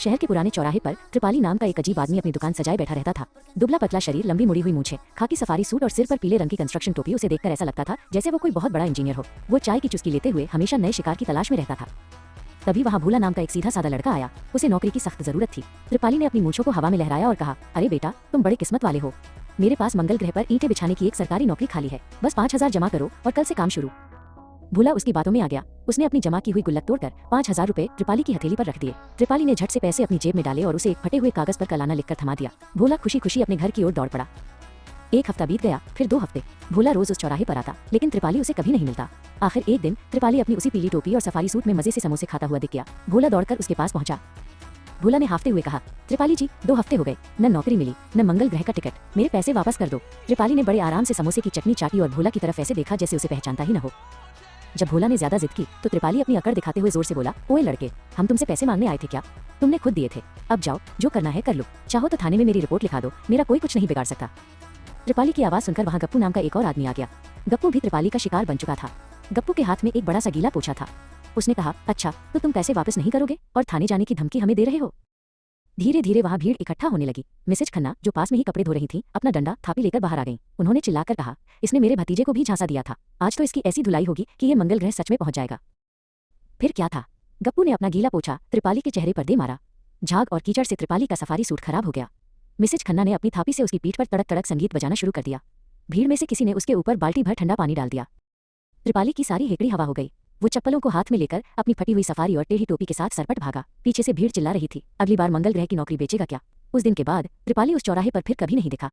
शहर के पुराने चौराहे पर त्रिपाली नाम का एक अजीब आदमी अपनी दुकान सजाए बैठा रहता था। दुबला पतला शरीर, लंबी मुड़ी हुई मूछें, खाकी सफारी सूट और सिर पर पीले रंग की कंस्ट्रक्शन टोपी। उसे देखकर ऐसा लगता था जैसे वो कोई बहुत बड़ा इंजीनियर हो। वो चाय की चुस्की लेते हुए हमेशा नए शिकार की तलाश में रहता था। तभी वहाँ भूला नाम का एक सीधा साधा लड़का आया। उसे नौकरी की सख्त जरूरत थी। त्रिपाली ने अपनी मूंछों को हवा में लहराया और कहा, अरे बेटा, तुम बड़े किस्मत वाले हो। मेरे पास मंगल ग्रह पर ईंटें बिछाने की एक सरकारी नौकरी खाली है। बस 5,000 जमा करो और कल से काम शुरू। भूला उसकी बातों में आ गया। उसने अपनी जमा की हुई गुल्लक तोड़कर 5,000 रुपए त्रिपाली की हथेली पर रख दिए। त्रिपाली ने झट से पैसे अपनी जेब में डाले और उसे एक फटे हुए कागज पर कलाना लिखकर थमा दिया। भूला खुशी खुशी अपने घर की ओर दौड़ पड़ा। एक हफ्ता बीत गया, फिर 2 हफ्ते। भूला रोज उस चौराहे पर आता, लेकिन त्रिपाली उसे कभी नहीं मिलता। आखिर एक दिन त्रिपाली अपनी उसी पीली टोपी और सफारी सूट में मजे से समोसे खाता हुआ दिख गया। भूला दौड़कर उसके पास पहुंचा। भूला ने हाफते हुए कहा, त्रिपाली जी, 2 हफ्ते हो गए, न नौकरी मिली न मंगल ग्रह का टिकट, मेरे पैसे वापस कर दो। त्रिपाली ने बड़े आराम से समोसे की चटनी चाटी और भूला की तरफ ऐसे देखा जैसे उसे पहचानता ही न हो। जब भोला ने ज्यादा जिद की तो त्रिपाली अपनी अकड़ दिखाते हुए जोर से बोला, ओए लड़के, हम तुमसे पैसे मांगने आए थे क्या? तुमने खुद दिए थे। अब जाओ, जो करना है कर लो। चाहो तो थाने में मेरी रिपोर्ट लिखा दो, मेरा कोई कुछ नहीं बिगाड़ सकता। त्रिपाली की आवाज सुनकर वहाँ गप्पू नाम का एक और आदमी आ गया। गप्पू भी त्रिपाली का शिकार बन चुका था। गप्पू के हाथ में एक बड़ा सा गीला पोछा था। उसने कहा, अच्छा, तो तुम पैसे वापस नहीं करोगे और थाने जाने की धमकी हमें दे रहे हो? धीरे धीरे वहाँ भीड़ इकट्ठा होने लगी। मिसेज खन्ना, जो पास में ही कपड़े धो रही थी, अपना डंडा थापी लेकर बाहर आ गई। उन्होंने चिल्लाकर कहा, इसने मेरे भतीजे को भी झांसा दिया था। आज तो इसकी ऐसी धुलाई होगी कि ये मंगल ग्रह सच में पहुंच जाएगा। फिर क्या था? गप्पू ने अपना गीला पोछा त्रिपाली के चेहरे पर दे मारा। झाग और कीचड़ से त्रिपाली का सफारी सूट खराब हो गया। मिसेज खन्ना ने अपनी थापी से उसकी पीठ पर तड़क तड़क संगीत बजाना शुरू कर दिया। भीड़ में से किसी ने उसके ऊपर बाल्टी भर ठंडा पानी डाल दिया। त्रिपाली की सारी हेकड़ी हवा हो गई। वो चप्पलों को हाथ में लेकर अपनी फटी हुई सफारी और टेढ़ी टोपी के साथ सरपट भागा। पीछे से भीड़ चिल्ला रही थी, अगली बार मंगल ग्रह की नौकरी बेचेगा क्या? उस दिन के बाद त्रिपाली उस चौराहे पर फिर कभी नहीं दिखा।